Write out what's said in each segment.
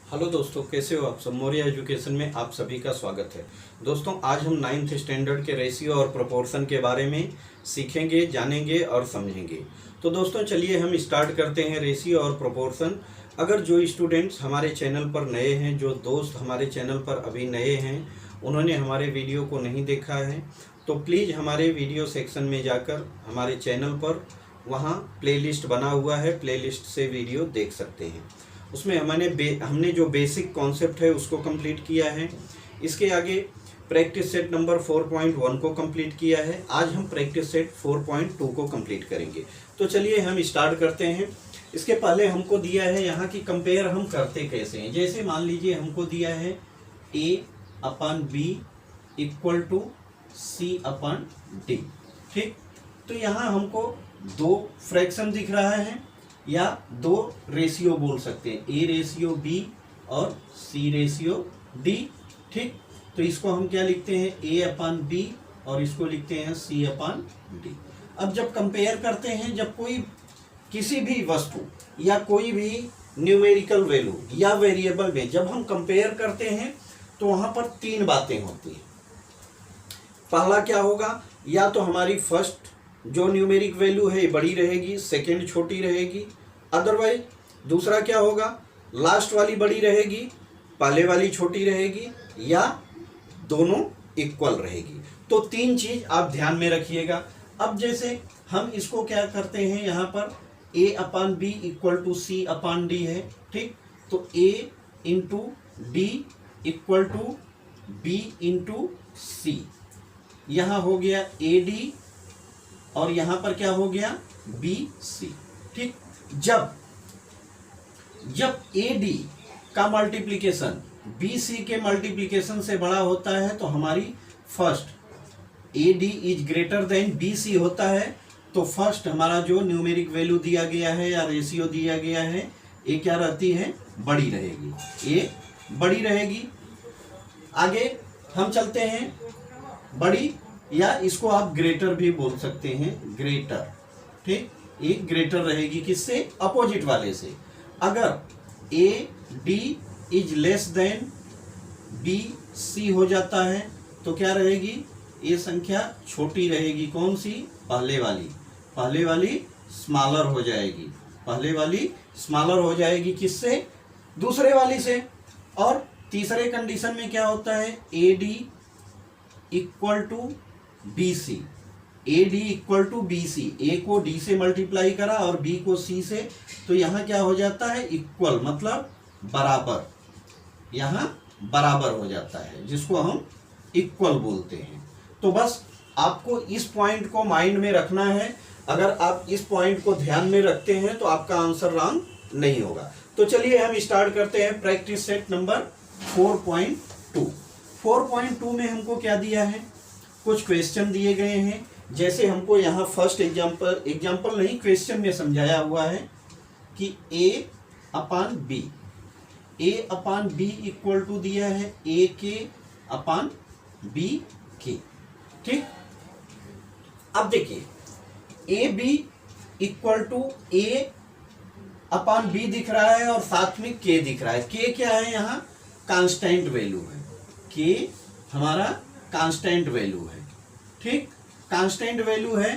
Hello दोस्तों, कैसे हो आप सब। मौर्य एजुकेशन में आप सभी का स्वागत है। दोस्तों, आज हम 9th स्टैंडर्ड के रेशियो और प्रोपोर्शन के बारे में सीखेंगे, जानेंगे और समझेंगे। तो दोस्तों चलिए हम स्टार्ट करते हैं रेशियो और प्रोपोर्शन। अगर जो स्टूडेंट्स हमारे चैनल पर नए हैं, जो दोस्त हमारे चैनल पर अभी नए हैं, उन्होंने हमारे वीडियो को नहीं देखा है, तो प्लीज़ हमारे वीडियो सेक्शन में जाकर हमारे चैनल पर वहाँ प्लेलिस्ट बना हुआ है, प्लेलिस्ट से वीडियो देख सकते हैं। उसमें हमने जो बेसिक कॉन्सेप्ट है उसको कंप्लीट किया है। इसके आगे प्रैक्टिस सेट नंबर 4.1 को कंप्लीट किया है। आज हम प्रैक्टिस सेट 4.2 को कंप्लीट करेंगे। तो चलिए हम स्टार्ट करते हैं। इसके पहले हमको दिया है यहाँ की कंपेयर हम करते कैसे हैं। जैसे मान लीजिए हमको दिया है A/B इक्वल टू C/D। ठीक, तो यहाँ हमको दो फ्रैक्शन दिख रहा है या दो रेशियो बोल सकते हैं, A/B और C/D। ठीक, तो इसको हम क्या लिखते हैं, A/B और इसको लिखते हैं C/D। अब जब कंपेयर करते हैं, जब कोई किसी भी वस्तु या कोई भी न्यूमेरिकल वैल्यू या वेरिएबल में जब हम कंपेयर करते हैं तो वहां पर तीन बातें होती हैं। पहला क्या होगा, या तो हमारी फर्स्ट जो न्यूमेरिक वैल्यू है बड़ी रहेगी, सेकंड छोटी रहेगी। अदरवाइज दूसरा क्या होगा, लास्ट वाली बड़ी रहेगी, पहले वाली छोटी रहेगी, या दोनों इक्वल रहेगी। तो तीन चीज आप ध्यान में रखिएगा। अब जैसे हम इसको क्या करते हैं, यहाँ पर A/B इक्वल टू C/D है। ठीक, तो A into D equal to B into C। यहाँ हो गया AD और यहाँ पर क्या हो गया, BC। ठीक, जब AD का मल्टीप्लिकेशन BC के मल्टीप्लिकेशन से बड़ा होता है तो हमारी first AD is greater than BC होता है, तो फर्स्ट हमारा जो न्यूमेरिक वैल्यू दिया गया है या रेशियो दिया गया है, ये क्या रहती है, बड़ी रहेगी, ये बड़ी रहेगी। आगे हम चलते हैं, बड़ी या इसको आप ग्रेटर भी बोल सकते हैं, ग्रेटर। ठीक, एक ग्रेटर रहेगी किससे, अपोजिट वाले से। अगर AD is less than BC हो जाता है तो क्या रहेगी, ये संख्या छोटी रहेगी। कौन सी, पहले वाली स्मॉलर हो जाएगी, पहले वाली स्मॉलर हो जाएगी किससे, दूसरे वाली से। और तीसरे कंडीशन में क्या होता है, AD equal to BC, AD equal to BC, A को D से मल्टीप्लाई करा और B को C से, तो यहाँ क्या हो जाता है, इक्वल, मतलब बराबर, यहाँ बराबर हो जाता है, जिसको हम इक्वल बोलते हैं। तो बस आपको इस पॉइंट को माइंड में रखना है। अगर आप इस पॉइंट को ध्यान में रखते हैं तो आपका आंसर रॉन्ग नहीं होगा। तो चलिए हम स्टार्ट करते हैं प्रैक्टिस सेट नंबर 4.2। 4.2 में हमको क्या दिया है, कुछ क्वेश्चन दिए गए हैं। जैसे हमको यहाँ फर्स्ट एग्जाम्पल नहीं, क्वेश्चन में समझाया हुआ है कि A/B इक्वल टू दिया है AK/BK। ठीक, अब देखिए AB इक्वल टू A/B दिख रहा है और साथ में K दिख रहा है। K क्या है, यहाँ कांस्टेंट वैल्यू है, K हमारा कांस्टेंट वैल्यू है। ठीक, कांस्टेंट वैल्यू है।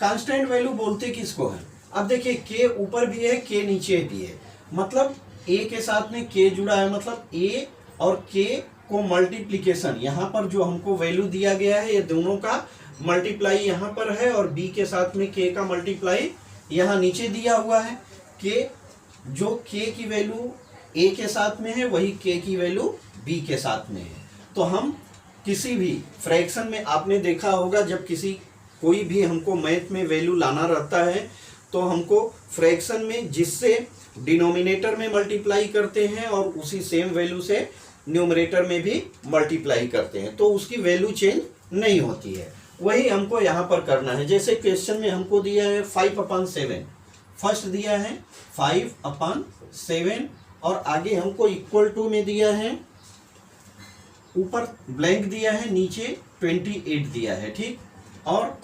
कांस्टेंट वैल्यू बोलते किसको है, अब देखिए K ऊपर भी है, K नीचे भी है, मतलब A के साथ में K जुड़ा है, मतलब A और K को मल्टीप्लिकेशन, यहाँ पर जो हमको वैल्यू दिया गया है, ये दोनों का मल्टीप्लाई यहाँ पर है और B के साथ में K का मल्टीप्लाई यहाँ नीचे दिया हुआ है। जो K की वैल्यू A के साथ में है, वही K की वैल्यू B के साथ में है। तो हम किसी भी फ्रैक्शन में आपने देखा होगा, जब कोई भी हमको मैथ में वैल्यू लाना रहता है तो हमको फ्रैक्शन में जिससे डिनोमिनेटर में मल्टीप्लाई करते हैं और उसी सेम वैल्यू से न्यूमरेटर में भी मल्टीप्लाई करते हैं, तो उसकी वैल्यू चेंज नहीं होती है। वही हमको यहाँ पर करना है। जैसे क्वेश्चन में हमको दिया है 5/7, फर्स्ट दिया है 5/7 और आगे हमको इक्वल टू में दिया है, ऊपर ब्लैंक दिया है, नीचे 28 दिया है। ठीक, और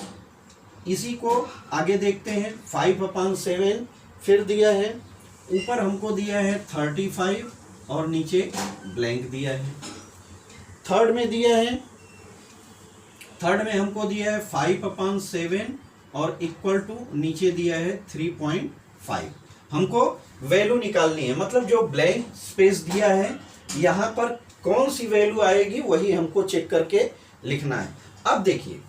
इसी को आगे देखते हैं, 5/7 फिर दिया है, ऊपर हमको दिया है 35 और नीचे ब्लैंक दिया है। थर्ड में दिया है, थर्ड में हमको दिया है 5/7 और इक्वल टू नीचे दिया है 3.5। हमको वैल्यू निकालनी है, मतलब जो ब्लैंक स्पेस दिया है यहाँ पर कौन सी वैल्यू आएगी वही हमको चेक करके लिखना है। अब देखिए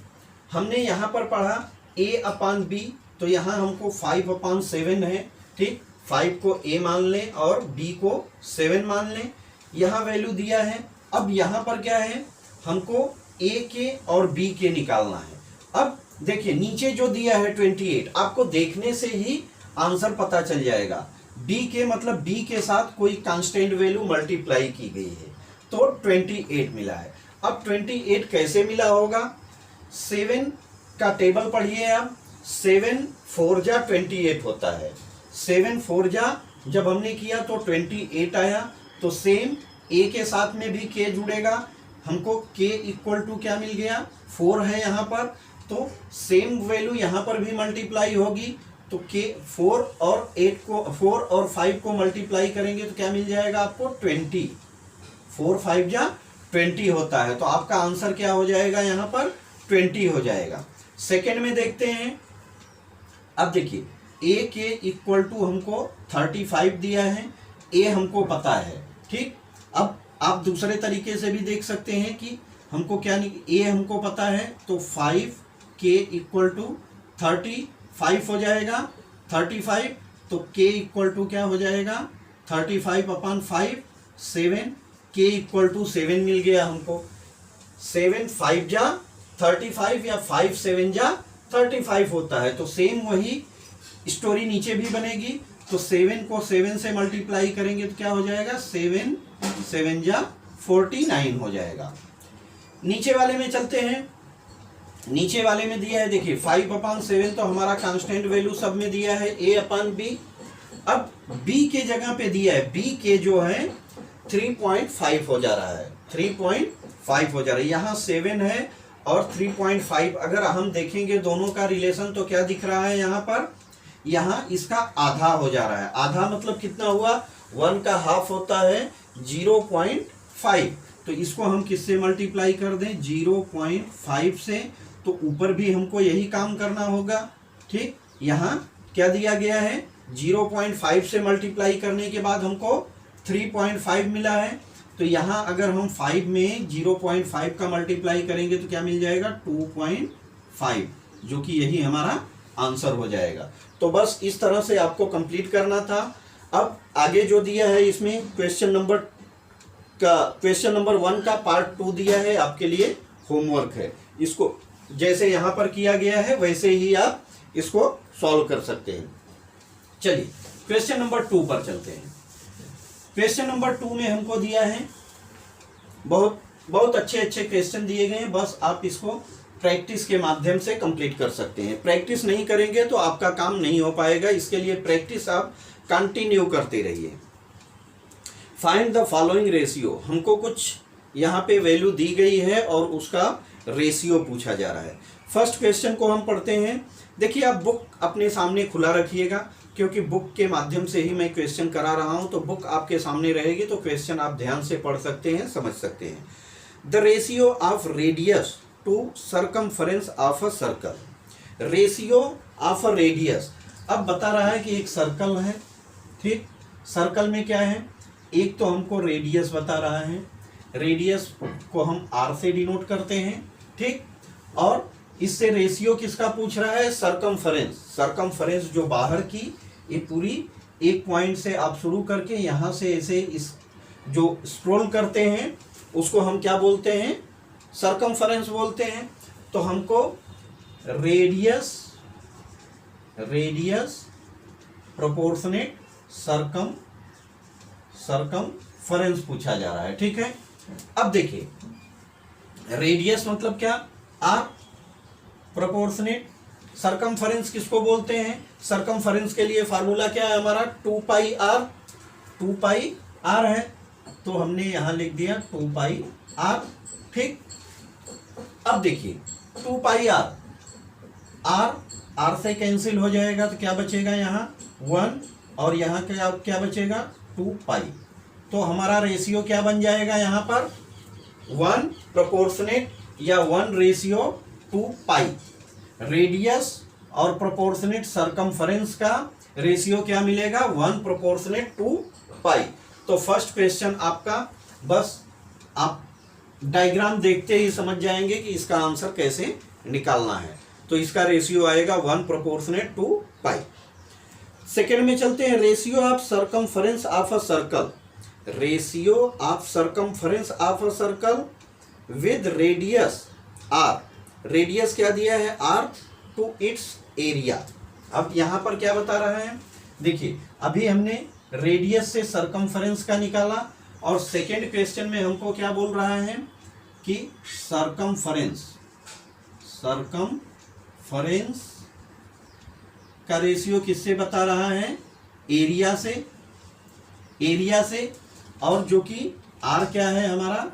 हमने यहाँ पर पढ़ा a/b, तो यहाँ हमको 5/7 है, ठीक। 5 को a मान लें और b को 7 मान लें, यहाँ वैल्यू दिया है। अब यहाँ पर क्या है, हमको a के और b के निकालना है। अब देखिए नीचे जो दिया है 28, आपको देखने से ही आंसर पता चल जाएगा। b के मतलब b के साथ कोई कांस्टेंट वैल्यू मल्टीप्लाई की गई है, तो 28 मिला है। अब 28 कैसे मिला होगा, 7 का टेबल पढ़िए आप। 7 4 जा 28 होता है, 7 4 जा जब हमने किया तो 28 आया। तो सेम a के साथ में भी k जुड़ेगा, हमको k इक्वल टू क्या मिल गया, 4 है यहाँ पर, तो सेम वैल्यू यहाँ पर भी मल्टीप्लाई होगी। तो k 4 और 8 को 4 और 5 को मल्टीप्लाई करेंगे तो क्या मिल जाएगा आपको, 20। 4 5 जा 20 होता है, तो आपका आंसर क्या हो जाएगा, यहाँ पर 20 हो जाएगा। सेकेंड में देखते हैं। अब देखिए a के इक्वल टू हमको 35 दिया है, a हमको पता है, ठीक। अब आप दूसरे तरीके से भी देख सकते हैं कि हमको क्या a हमको पता है, तो 5 k इक्वल टू 35 हो जाएगा। 35 तो k इक्वल टू क्या हो जाएगा, 35/5 7, k इक्वल टू 7 मिल गया हमको। 7 5 जा 35 या 5 7 जा 35 होता है, तो सेम वही स्टोरी नीचे भी बनेगी। तो 7 को 7 से मल्टीप्लाई करेंगे तो क्या हो जाएगा, 7 7 जा 49 हो जाएगा। नीचे वाले में चलते हैं। नीचे वाले में दिया है, देखिए 5/7 तो हमारा कांस्टेंट वैल्यू सब में दिया है a/b। अब b के जगह पे दिया है, b के जो है 3.5 हो जा रहा है, 3.5 हो जा रहा है। यहाँ 7 है और 3.5 अगर हम देखेंगे दोनों का रिलेशन तो क्या दिख रहा है यहाँ पर, यहाँ इसका आधा हो जा रहा है। आधा मतलब कितना हुआ, 1 का हाफ होता है 0.5, तो इसको हम किससे मल्टीप्लाई कर दें, 0.5 से, तो ऊपर भी हमको यही काम करना होगा, ठीक। यहाँ क्या दिया गया है, 0.5 से मल्टीप्लाई करने के बाद हमको 3.5 मिला है, तो यहाँ अगर हम 5 में 0.5 का मल्टीप्लाई करेंगे तो क्या मिल जाएगा, 2.5, जो कि यही हमारा आंसर हो जाएगा। तो बस इस तरह से आपको कंप्लीट करना था। अब आगे जो दिया है इसमें क्वेश्चन नंबर 1 का पार्ट 2 दिया है, आपके लिए होमवर्क है। इसको जैसे यहाँ पर किया गया है वैसे ही आप इसको सॉल्व कर सकते हैं। चलिए क्वेश्चन नंबर 2 पर चलते हैं। क्वेश्चन नंबर 2 में हमको दिया है, बहुत अच्छे क्वेश्चन दिए गए हैं, बस आप इसको प्रैक्टिस के माध्यम से कंप्लीट कर सकते हैं। प्रैक्टिस नहीं करेंगे तो आपका काम नहीं हो पाएगा, इसके लिए प्रैक्टिस आप कंटिन्यू करते रहिए। फाइंड द फॉलोइंग रेशियो, हमको कुछ यहाँ पे वैल्यू दी गई है और उसका रेशियो पूछा जा रहा है। फर्स्ट क्वेश्चन को हम पढ़ते हैं। देखिए आप बुक अपने सामने खुला रखिएगा, क्योंकि बुक के माध्यम से ही मैं क्वेश्चन करा रहा हूँ, तो बुक आपके सामने रहेगी तो क्वेश्चन आप ध्यान से पढ़ सकते हैं, समझ सकते हैं। The ratio of radius to circumference of a circle. Ratio of a radius, अब बता रहा है कि एक सर्कल है, ठीक। सर्कल में क्या है, एक तो हमको रेडियस बता रहा है, रेडियस को हम r से डिनोट करते हैं, ठीक। और इससे रेशियो किसका पूछ रहा है, सरकमफरेंस। सरकमफरेंस जो बाहर की, ये पूरी एक पॉइंट से आप शुरू करके यहाँ से ऐसे इस जो स्क्रॉल करते हैं उसको हम क्या बोलते हैं, सरकमफरेंस बोलते हैं। तो हमको रेडियस प्रोपोर्शनेट सरकमफरेंस पूछा जा रहा है, ठीक है। अब देखिए रेडियस मतलब क्या, r, प्रोपोर्शनेट सरकमफरेंस किसको बोलते हैं, सरकमफरेंस के लिए फार्मूला क्या है हमारा, 2πr। 2πr है तो हमने यहाँ लिख दिया 2πr, ठीक। अब देखिए 2πr, r से कैंसिल हो जाएगा तो क्या बचेगा यहाँ 1, और यहाँ क्या बचेगा 2π। तो हमारा रेशियो क्या बन जाएगा यहाँ पर 1 प्रोपोर्शनेट या 1:2 पाई। रेडियस और प्रोपोर्शनेट सरकमफरेंस का रेशियो क्या मिलेगा 1:2 पाई। तो फर्स्ट क्वेश्चन आपका, बस आप डायग्राम देखते ही समझ जाएंगे कि इसका आंसर कैसे निकालना है। तो इसका रेशियो आएगा 1:2 पाई। सेकेंड में चलते हैं, ratio of circumference of a circle. Ratio of circumference of a circle with radius R. Radius क्या दिया है आर टू इट्स एरिया। अब यहां पर क्या बता रहा है, देखिए अभी हमने रेडियस से सरकमफरेंस का निकाला और सेकेंड क्वेश्चन में हमको क्या बोल रहा है कि सरकमफरेंस का रेशियो किससे बता रहा है, एरिया से, और जो कि आर क्या है हमारा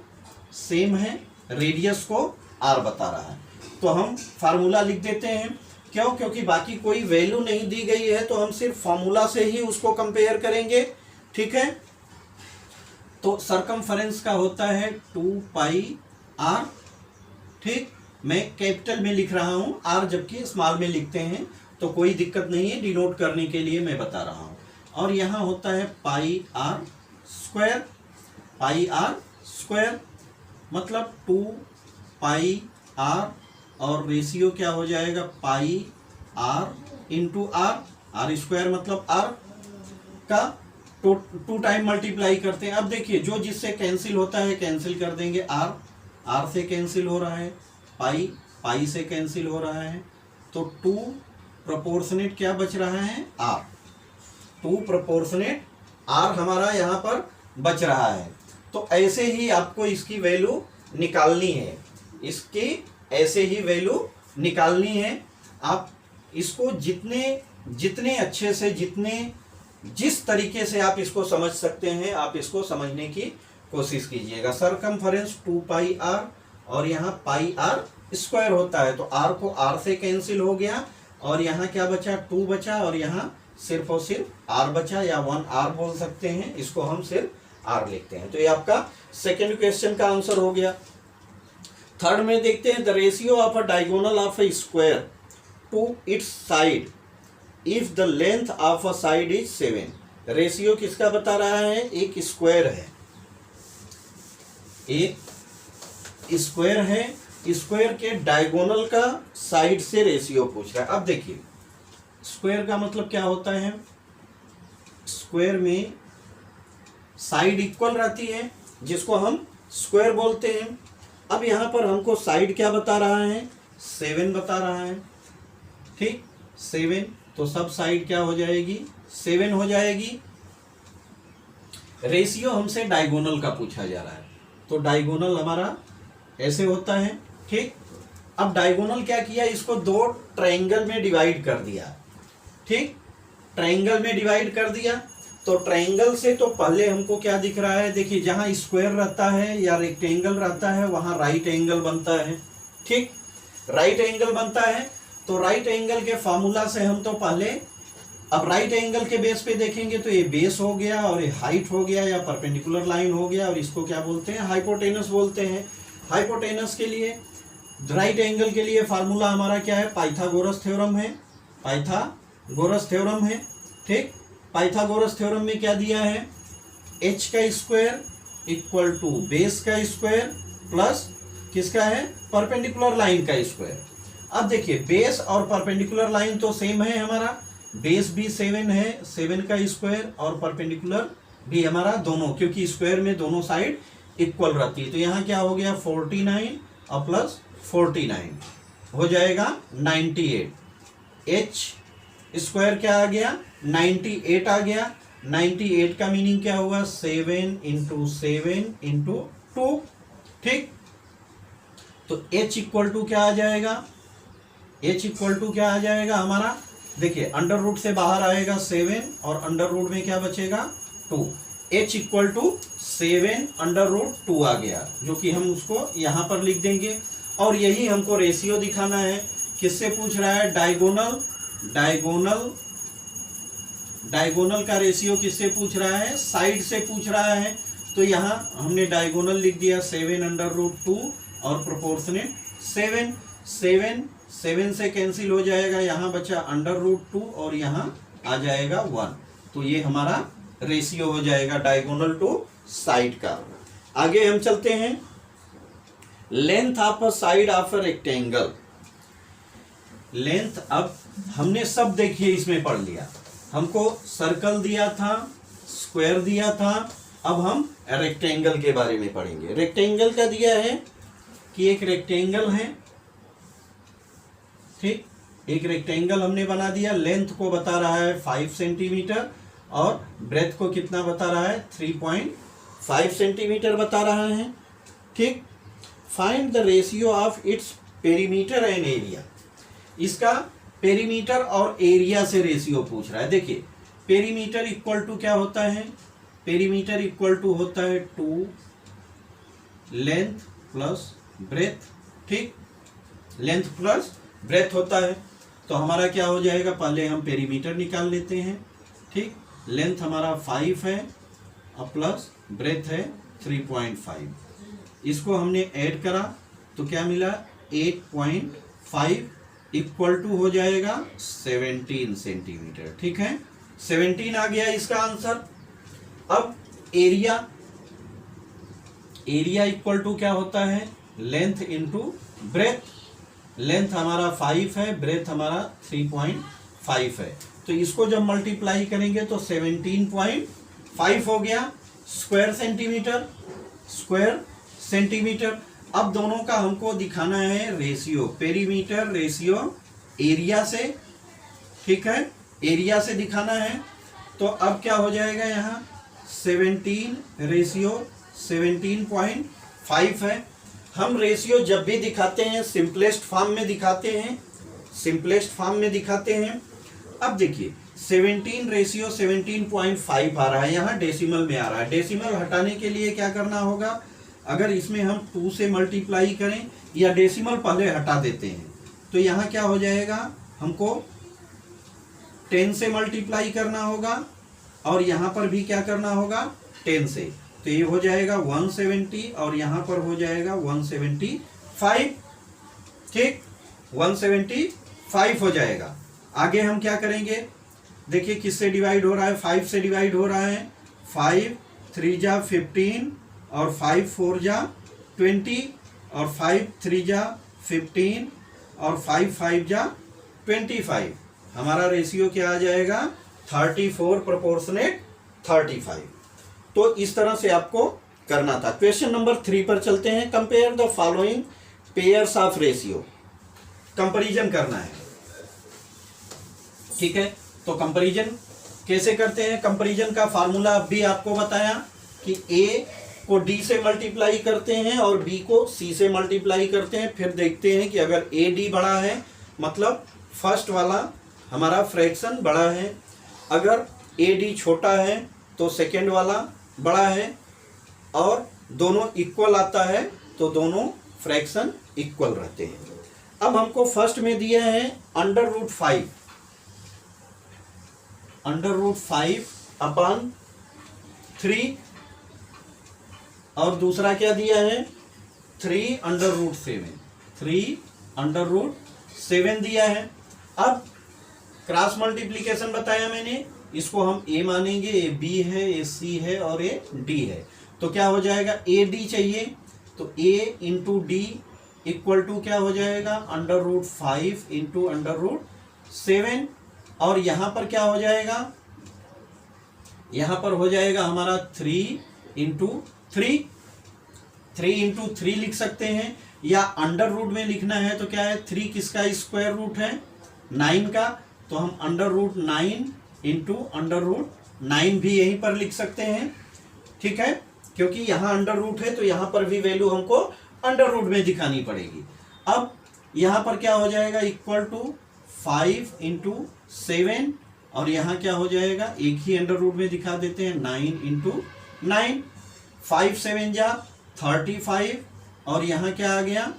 सेम है, रेडियस को आर बता रहा है। तो हम फार्मूला लिख देते हैं, क्यों, क्योंकि बाकी कोई वैल्यू नहीं दी गई है तो हम सिर्फ फॉर्मूला से ही उसको कंपेयर करेंगे। ठीक है, तो सरकमफरेंस का होता है 2 r। ठीक, मैं कैपिटल में लिख रहा हूं, आर जबकि स्मॉल में लिखते हैं तो कोई दिक्कत नहीं है, डिनोट करने के लिए मैं बता रहा हूं। और यहाँ होता है पाई आर स्क्वायर, मतलब 2 r, और रेशियो क्या हो जाएगा पाई आर इंटू आर स्क्वायर, मतलब आर का 2 टाइम मल्टीप्लाई करते हैं। अब देखिए जो जिससे कैंसिल होता है कैंसिल कर देंगे, आर से कैंसिल हो रहा है, पाई से कैंसिल हो रहा है, तो 2 प्रोपोर्शनेट क्या बच रहा है आर। 2 प्रोपोर्शनेट आर हमारा यहाँ पर बच रहा है। तो ऐसे ही आपको इसकी वैल्यू निकालनी है, ऐसे ही वैल्यू निकालनी है। आप इसको जितने अच्छे से, जिस तरीके से आप इसको समझ सकते हैं आप इसको समझने की कोशिश कीजिएगा। सरकमफरेंस 2 r और यहाँ पाई आर स्क्वायर होता है, तो आर को आर से कैंसिल हो गया और यहाँ क्या बचा 2 बचा, और यहाँ सिर्फ और सिर्फ आर बचा, या 1r बोल सकते हैं, इसको हम सिर्फ आर लिखते हैं। तो ये आपका सेकेंड क्वेश्चन का आंसर हो गया। थर्ड में देखते हैं, the ratio of a diagonal of a square to its side if the length of a side is 7। Ratio किसका बता रहा है, एक स्क्वायर है, स्क्वायर के डायगोनल का साइड से रेशियो पूछ रहा है। अब देखिए स्क्वायर का मतलब क्या होता है, स्क्वायर में साइड इक्वल रहती है जिसको हम स्क्वायर बोलते हैं। अब यहाँ पर हमको साइड क्या बता रहा है 7 बता रहा है। ठीक, 7, तो सब साइड क्या हो जाएगी 7 हो जाएगी। रेशियो हमसे डायगोनल का पूछा जा रहा है, तो डायगोनल हमारा ऐसे होता है। ठीक, अब डायगोनल क्या किया, इसको 2 ट्रायंगल में डिवाइड कर दिया। ठीक, ट्रायंगल में डिवाइड कर दिया, तो ट्रायंगल से तो पहले हमको क्या दिख रहा है, देखिए जहां स्क्वायर रहता है या रेक्टेंगल रहता है वहां राइट एंगल बनता है। ठीक, राइट एंगल बनता है, तो राइट एंगल के फार्मूला से हम तो पहले, अब राइट एंगल के बेस पे देखेंगे तो ये बेस हो गया और ये हाइट हो गया या परपेंडिकुलर लाइन हो गया, और इसको क्या बोलते हैं हाइपोटेनस बोलते हैं। हाइपोटेनस के लिए, राइट एंगल के लिए फार्मूला हमारा क्या है, पाइथागोरस थ्योरम है। ठीक, पाइथागोरस थ्योरम में क्या दिया है, h का स्क्वायर इक्वल टू बेस का स्क्वायर प्लस किसका है, परपेंडिकुलर लाइन का स्क्वायर। अब देखिए बेस और परपेंडिकुलर लाइन तो सेम है हमारा, बेस भी 7 है, 7 का स्क्वायर, और परपेंडिकुलर भी हमारा दोनों, क्योंकि स्क्वायर में दोनों साइड इक्वल रहती है। तो यहाँ क्या हो गया 49 और प्लस 49 हो जाएगा 98। h स्क्वायर क्या आ गया 98 आ गया। 98 का मीनिंग क्या हुआ 7 इंटू 7 इंटू 2। ठीक, तो h इक्वल टू क्या आ जाएगा, हमारा, देखिए अंडर रूट से बाहर आएगा 7 और अंडर रूट में क्या बचेगा 2। h equal to 7 under root 2 आ गया, जो कि हम उसको यहाँ पर लिख देंगे। और यही हमको रेशियो दिखाना है। किससे पूछ रहा है, डायगोनल का रेशियो किससे पूछ रहा है, साइड से पूछ रहा है। तो यहाँ हमने डायगोनल लिख दिया 7√2 और प्रोपोर्शनेट 7। 7 से कैंसिल हो जाएगा, यहाँ बचा √2 और यहाँ आ जाएगा 1। तो ये हमारा रेशियो हो जाएगा डायगोनल टू साइड का। आगे हम चलते हैं, length of a side of a rectangle. Length, अब हमने सब देखिए इसमें पढ़ लिया, हमको सर्कल दिया था, स्क्वायर दिया था, अब हम रेक्टेंगल के बारे में पढ़ेंगे। रेक्टेंगल का दिया है कि एक रेक्टेंगल है, ठीक, एक रेक्टेंगल हमने बना दिया, लेंथ को बता रहा है 5 सेंटीमीटर और ब्रेथ को कितना बता रहा है 3.5 सेंटीमीटर बता रहा है, ठीक। Find the ratio of its perimeter and area. इसका पेरीमीटर और एरिया से रेशियो पूछ रहा है। देखिए पेरीमीटर इक्वल टू क्या होता है, पेरीमीटर इक्वल टू होता है 2 लेंथ प्लस ब्रेथ, ठीक, लेंथ प्लस ब्रेथ होता है। तो हमारा क्या हो जाएगा, पहले हम पेरीमीटर निकाल लेते हैं, ठीक। लेंथ हमारा 5 है और प्लस ब्रेथ है 3.5, इसको हमने ऐड करा तो क्या मिला 8.5 इक्वल टू हो जाएगा 17 सेंटीमीटर, ठीक है, 17 आ गया इसका आंसर। अब एरिया, एरिया इक्वल टू क्या होता है लेंथ इंटू ब्रेथ। लेंथ हमारा 5 है, ब्रेथ हमारा 3.5 है, तो इसको जब मल्टीप्लाई करेंगे तो 17.5 हो गया स्क्वायर सेंटीमीटर, स्क्वायर सेंटीमीटर। अब दोनों का हमको दिखाना है रेशियो, पेरीमीटर रेशियो एरिया से, ठीक है, एरिया से दिखाना है। तो अब क्या हो जाएगा, यहाँ 17 रेशियो 17.5 है। हम रेशियो जब भी दिखाते हैं सिंपलेस्ट फॉर्म में दिखाते हैं, सिंपलेस्ट फॉर्म में दिखाते हैं। अब देखिए 17 रेशियो 17.5 आ रहा है, यहाँ डेसिमल में आ रहा है। डेसिमल हटाने के लिए क्या करना होगा, अगर इसमें हम 2 से मल्टीप्लाई करें या डेसिमल पहले हटा देते हैं तो यहाँ क्या हो जाएगा, हमको 10 से मल्टीप्लाई करना होगा और यहाँ पर भी क्या करना होगा 10 से, तो ये हो जाएगा 170 और यहाँ पर हो जाएगा 175, ठीक, 175 हो जाएगा। आगे हम क्या करेंगे, देखिए किससे डिवाइड हो रहा है, 5 से डिवाइड हो रहा है। 5 3 जा 15 और 5 4 जा 20 और 5 3 जा 15 और 5 5 जा 25। हमारा रेशियो क्या आ जाएगा 34 प्रोपोर्शनेट 35। तो इस तरह से आपको करना था। क्वेश्चन नंबर 3 पर चलते हैं। Compare the following pairs of ratio, comparison करना है, ठीक है। तो कंपैरिजन कैसे करते हैं, कंपैरिजन का फार्मूला भी आपको बताया कि ए को डी से मल्टीप्लाई करते हैं और बी को सी से मल्टीप्लाई करते हैं, फिर देखते हैं कि अगर ए डी बड़ा है मतलब फर्स्ट वाला हमारा फ्रैक्शन बड़ा है, अगर ए डी छोटा है तो सेकेंड वाला बड़ा है, और दोनों इक्वल आता है तो दोनों फ्रैक्शन इक्वल रहते हैं। अब हमको फर्स्ट में दिया है √5, √5 अपॉन 3, और दूसरा क्या दिया है 3√7, 3√7 दिया है। अब क्रॉस मल्टीप्लिकेशन बताया मैंने, इसको हम ए मानेंगे, ए बी है, ए सी है और ए डी है। तो क्या हो जाएगा, ए डी चाहिए तो ए इंटू डी इक्वल टू क्या हो जाएगा √5 इंटू √7, और यहाँ पर क्या हो जाएगा, यहाँ पर हो जाएगा हमारा 3 इंटू 3 लिख सकते हैं, या अंडर रूट में लिखना है तो क्या है 3 किसका स्क्वायर रूट है 9 का, तो हम √9 इंटू √9 भी यहीं पर लिख सकते हैं, ठीक है, क्योंकि यहाँ अंडर रूट है तो यहाँ पर भी वैल्यू हमको अंडर रूट में दिखानी पड़ेगी। अब यहाँ पर क्या हो जाएगा इक्वल टू 5 इंटू 7, और यहाँ क्या हो जाएगा एक ही अंडर रूट में दिखा देते हैं 9 इंटू 9, 5 7 जा 35, और यहाँ क्या आ गया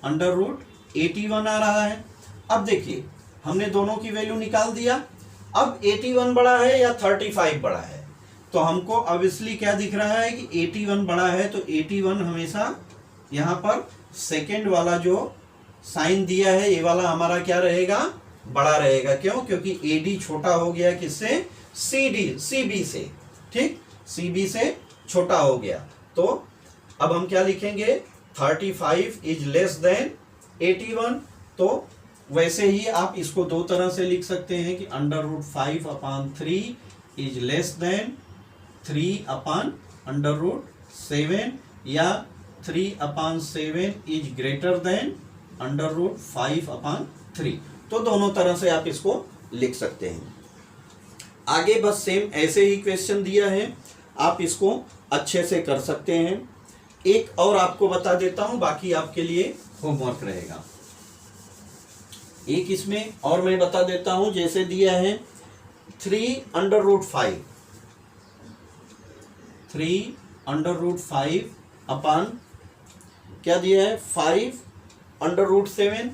√81 आ रहा है। अब देखिए हमने दोनों की वैल्यू निकाल दिया, अब 81 बड़ा है या 35 बड़ा है, तो हमको ऑब्वियसली क्या दिख रहा है कि 81 बड़ा है, तो 81 हमेशा यहाँ पर सेकेंड वाला जो साइन दिया है ये वाला हमारा क्या रहेगा, बड़ा रहेगा। क्यों? क्योंकि AD छोटा हो गया किससे, CB से, ठीक, CB से छोटा हो गया। तो अब हम क्या लिखेंगे, 35 इज लेस देन 81। तो वैसे ही आप इसको दो तरह से लिख सकते हैं कि √5/3 इज लेस देन 3/√7 या 3/7 इज ग्रेटर देन √5/3। तो दोनों तरह से आप इसको लिख सकते हैं। आगे बस सेम ऐसे ही क्वेश्चन दिया है, आप इसको अच्छे से कर सकते हैं। एक और आपको बता देता हूं, बाकी आपके लिए होमवर्क रहेगा। एक इसमें और मैं बता देता हूं, जैसे दिया है 3√5 3√5 क्या दिया है, 5√7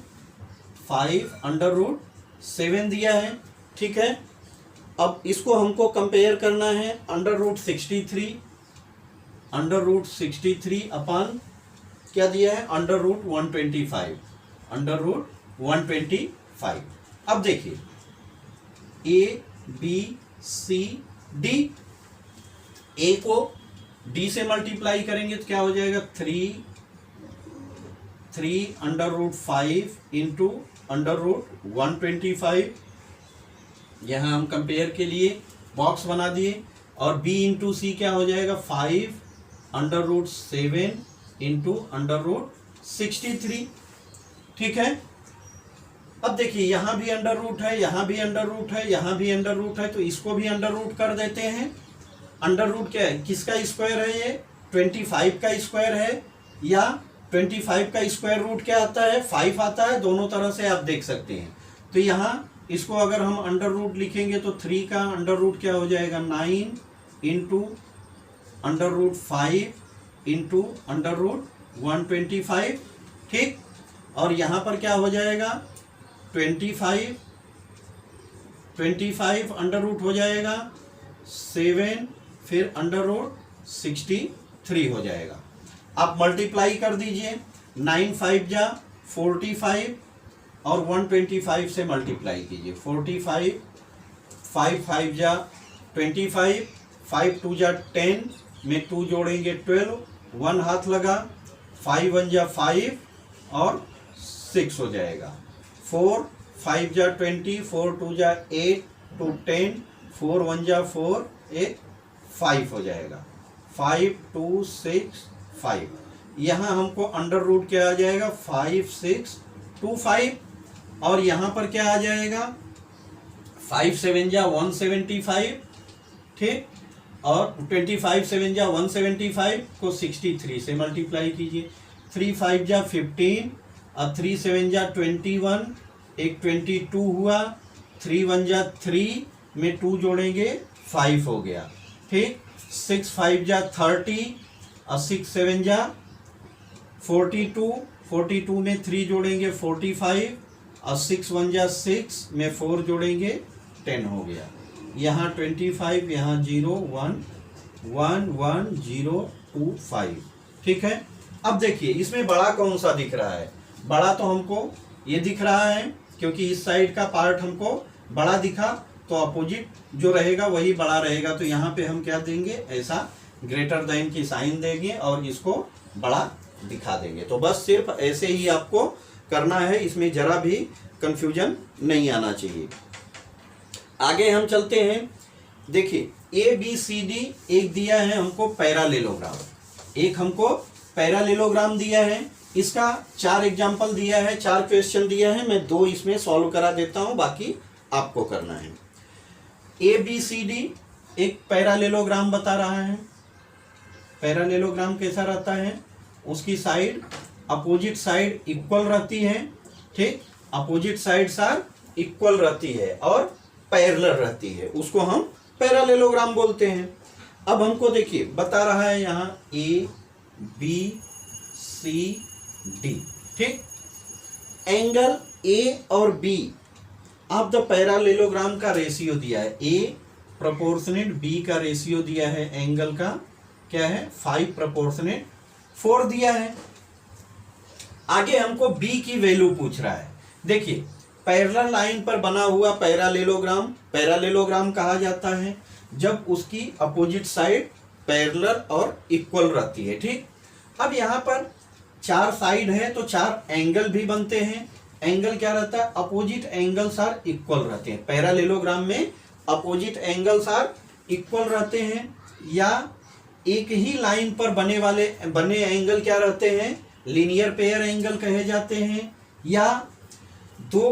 5√7 दिया है, ठीक है। अब इसको हमको कंपेयर करना है √63 √63 क्या दिया है, √125 √125। अब देखिए ABCD, A को D से मल्टीप्लाई करेंगे तो क्या हो जाएगा, 3√5 इंटू √125। यहाँ हम कंपेयर के लिए बॉक्स बना दिए। और B इंटू C क्या हो जाएगा, 5√7 इंटू √63, ठीक है। अब देखिए यहाँ भी अंडर रूट है, यहाँ भी अंडर रूट है, यहाँ भी अंडर रूट है, तो इसको भी अंडर रूट कर देते हैं। अंडर रूट क्या है, किसका स्क्वायर है, ये 25 का स्क्वायर है, या 25 का स्क्वायर रूट क्या आता है, 5 आता है। दोनों तरह से आप देख सकते हैं। तो यहाँ इसको अगर हम अंडर रूट लिखेंगे तो 3 का अंडर रूट क्या हो जाएगा, 9 इंटू √5 इंटू √125, ठीक। और यहाँ पर क्या हो जाएगा, 25 अंडर रूट हो जाएगा 7, फिर अंडर रूट 63 हो जाएगा। आप मल्टीप्लाई कर दीजिए, 9 5 जा 45 और 125 से मल्टीप्लाई कीजिए, 45 5 5 जा 25, 5 2 जा 10 में 2 जोड़ेंगे 12, 1 हाथ लगा, 5 1 जा 5 और 6 हो जाएगा, 4 5 जा 20, 4 2 जा 8 2 10, 4 1 जा 4 8 5 हो जाएगा, 5 2 6 5। यहाँ हमको अंडर रूट क्या आ जाएगा, 5 6 2 5। और यहाँ पर क्या आ जाएगा, 5 7 जा 175, ठीक। और 25 7 जा 175 को 63 से मल्टीप्लाई कीजिए, 3 5 जा 15 और 3 7 जा 21, एक 22 हुआ, 3 1 जा 3 में 2 जोड़ेंगे 5 हो गया, ठीक। 6 5 जा 30 और 6 7 जा 42, 42 में 3 जोड़ेंगे 45 और 6 1 जा 6 में 4 जोड़ेंगे 10 हो गया। यहाँ 25, यहाँ 0 1 1 1 0 2 5, ठीक है। अब देखिए इसमें बड़ा कौन सा दिख रहा है, बड़ा तो हमको ये दिख रहा है, क्योंकि इस साइड का पार्ट हमको बड़ा दिखा, तो अपोजिट जो रहेगा वही बड़ा रहेगा। तो यहाँ पे हम क्या देंगे, ऐसा ग्रेटर देन की साइन देंगे और इसको बड़ा दिखा देंगे। तो बस सिर्फ ऐसे ही आपको करना है, इसमें जरा भी कंफ्यूजन नहीं आना चाहिए। आगे हम चलते हैं। देखिए ABCD एक दिया है हमको पैरालेलोग्राम, एक हमको पैरालेलोग्राम दिया है, इसका 4 एग्जाम्पल दिया है, 4 क्वेश्चन दिया है। मैं 2 इसमें सॉल्व करा देता हूं, बाकी आपको करना है। ABCD एक पैरालेलोग्राम बता रहा है। पैरालेलोग्राम कैसा रहता है, उसकी साइड अपोजिट साइड इक्वल रहती है, ठीक। अपोजिट साइड्स आर इक्वल रहती है और पैरेलल रहती है, उसको हम पैरालेलोग्राम बोलते हैं। अब हमको देखिए बता रहा है यहाँ ABCD, ठीक। एंगल A और B ऑफ द पैरालेलोग्राम का रेशियो दिया है, A प्रोपोर्शनेट बी का रेशियो दिया है एंगल का, क्या है 5:4 दिया है। आगे हमको बी की वैल्यू पूछ रहा है। देखिए पैरेलल लाइन पर बना हुआ पैरालेलोग्राम कहा जाता है जब उसकी अपोजिट साइड पैरेलल और इक्वल रहती है। ठीक, अब यहाँ पर 4 साइड है तो 4 एंगल भी बनते हैं। एंगल क्या रहता है, अपोजिट एंगल्स आर इक्वल रहते हैं। पैरालेलोग्राम में अपोजिट एंगल्स आर इक्वल रहते हैं, या एक ही लाइन पर बने एंगल क्या रहते हैं, लीनियर पेयर एंगल कहे जाते हैं। या दो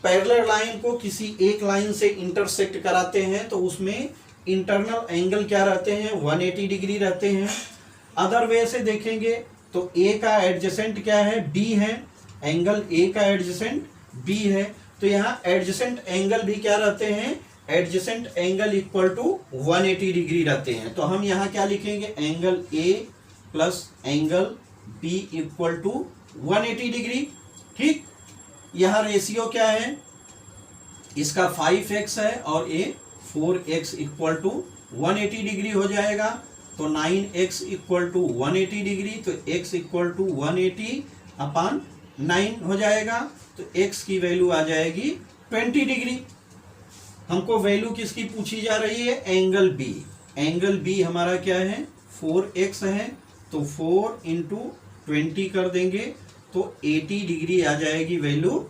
पैरेलल लाइन को किसी एक लाइन से इंटरसेक्ट कराते हैं तो उसमें इंटरनल एंगल क्या रहते हैं, 180 डिग्री रहते हैं। अदर वे से देखेंगे तो ए का एडजेसेंट क्या है, बी है, एंगल ए का एडजेसेंट बी है, तो यहाँ एडजेसेंट एंगल भी क्या रहते हैं, adjacent angle equal to 180 degree रहते हैं। तो हम यहाँ क्या लिखेंगे, angle A plus angle B equal to 180 degree. ठीक, यहाँ रेशियो क्या है, इसका 5x है और ये 4x इक्वल टू 180 डिग्री हो जाएगा। तो 9x इक्वल टू 180 डिग्री, तो x इक्वल टू 180/9 हो जाएगा। तो x की वैल्यू आ जाएगी 20 डिग्री। हमको वैल्यू किसकी पूछी जा रही है, एंगल b। एंगल b हमारा क्या है, 4x है, तो 4 × 20 कर देंगे तो 80 डिग्री आ जाएगी वैल्यू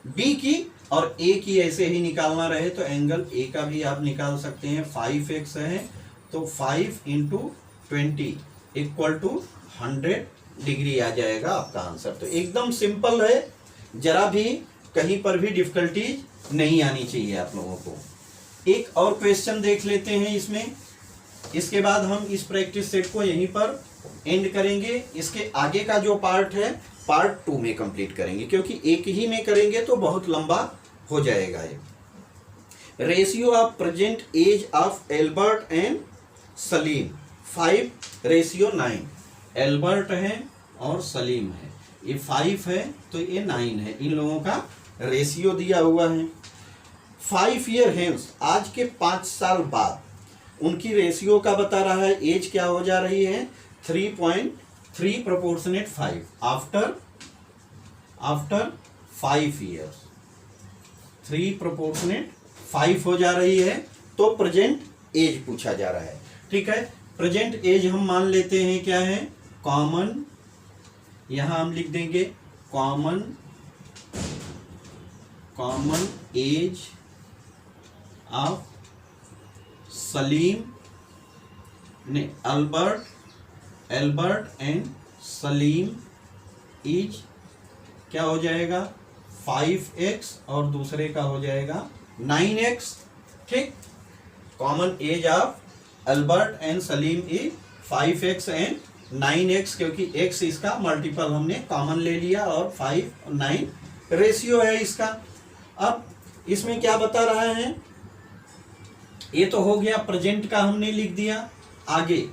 b की। और a की ऐसे ही निकालना रहे तो एंगल a का भी आप निकाल सकते हैं, 5x है, तो 5 × 20 इक्वल टू 100 डिग्री आ जाएगा आपका आंसर। तो एकदम सिंपल है, जरा भी कहीं पर भी डिफिकल्टीज नहीं आनी चाहिए आप लोगों को। एक और क्वेश्चन देख लेते हैं इसमें, इसके बाद हम इस प्रैक्टिस सेट को यहीं पर एंड करेंगे। इसके आगे का जो पार्ट है पार्ट 2 में कंप्लीट करेंगे, क्योंकि एक ही में करेंगे तो बहुत लंबा हो जाएगा ये। Ratio of present age of Albert and Salim 5:9। Albert है और सलीम है, ये 5 है तो ये 9 है। इन लोगों का रेशियो दिया हुआ है। 5 ईयर हेंस, आज के 5 साल बाद उनकी रेशियो का बता रहा है। एज क्या हो जा रही है, 3.3:5 आफ्टर 5 ईयर्स 3:5 हो जा रही है। तो प्रेजेंट एज पूछा जा रहा है। ठीक है, प्रेजेंट एज हम मान लेते हैं क्या है, कॉमन, यहां हम लिख देंगे कॉमन एज ऑफ सलीम ने एल्बर्ट एंड सलीम इज क्या हो जाएगा 5x और दूसरे का हो जाएगा 9x। ठीक, common age of Albert and Salim is 5x and 9x, क्योंकि x इसका मल्टीपल हमने कॉमन ले लिया और 5 और 9 रेशियो है इसका। अब इसमें क्या बता रहा है, ये तो हो गया प्रेजेंट का हमने लिख दिया। आगे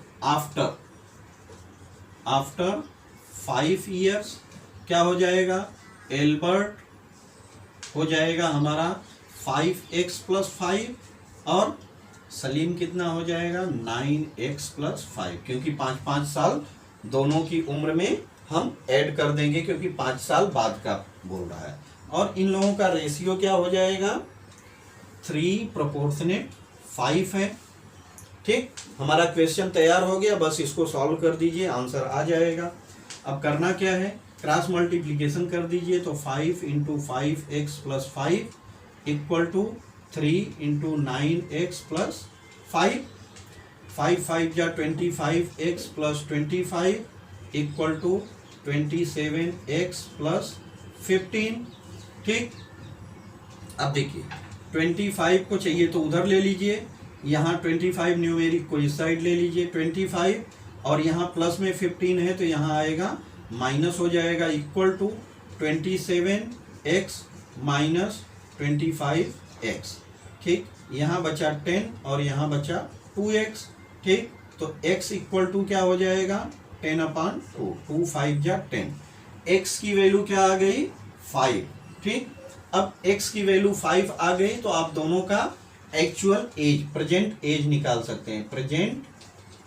आफ्टर 5 ईयर्स क्या हो जाएगा, एल्बर्ट हो जाएगा हमारा 5x + 5 और सलीम कितना हो जाएगा 9x + 5, क्योंकि 5 साल दोनों की उम्र में हम ऐड कर देंगे, क्योंकि 5 साल बाद का बोल रहा है। और इन लोगों का रेशियो क्या हो जाएगा 3:5 है। ठीक, हमारा क्वेश्चन तैयार हो गया, बस इसको सॉल्व कर दीजिए, आंसर आ जाएगा। अब करना क्या है, क्रॉस मल्टीप्लिकेशन कर दीजिए। तो 5 × 5x + 5 इक्वल टू 3 × 9x + 5। 5 5 जा 25x + 25 इक्वल टू 27x + 15। ठीक, अब देखिए 25 को चाहिए तो उधर ले लीजिए, यहाँ 25 न्यूमेरिक को इस साइड ले लीजिए 25, और यहाँ प्लस में 15 है तो यहाँ आएगा माइनस हो जाएगा, इक्वल टू 27x - 25x। ठीक, यहाँ बचा 10 और यहाँ बचा 2x। ठीक, तो x इक्वल टू क्या हो जाएगा 10/2, 2 5 जा 10। x की वैल्यू क्या आ गई 5। ठीक, अब x की वैल्यू 5 आ गई तो आप दोनों का एक्चुअल एज, प्रेजेंट एज निकाल सकते हैं। प्रेजेंट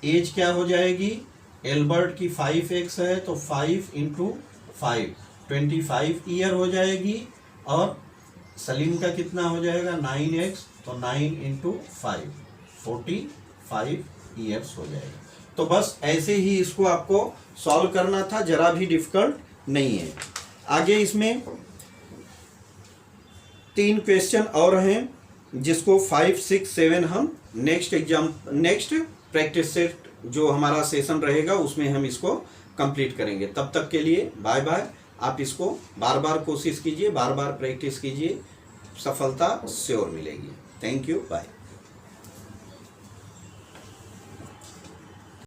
एज क्या हो जाएगी, एल्बर्ट की 5x है तो 5 इंटू 5 25 ईयर हो जाएगी, और सलीम का कितना हो जाएगा 9x तो 9 इंटू 5 45 ईयर्स हो जाएगा। तो बस ऐसे ही इसको आपको सॉल्व करना था, जरा भी डिफिकल्ट नहीं है। आगे इसमें 3 क्वेश्चन और हैं जिसको 5, 6, 7 हम नेक्स्ट प्रैक्टिस सेट जो हमारा सेशन रहेगा उसमें हम इसको कंप्लीट करेंगे। तब तक के लिए बाय बाय। आप इसको बार बार कोशिश कीजिए, बार बार प्रैक्टिस कीजिए, सफलता श्योर मिलेगी। Thank you, bye.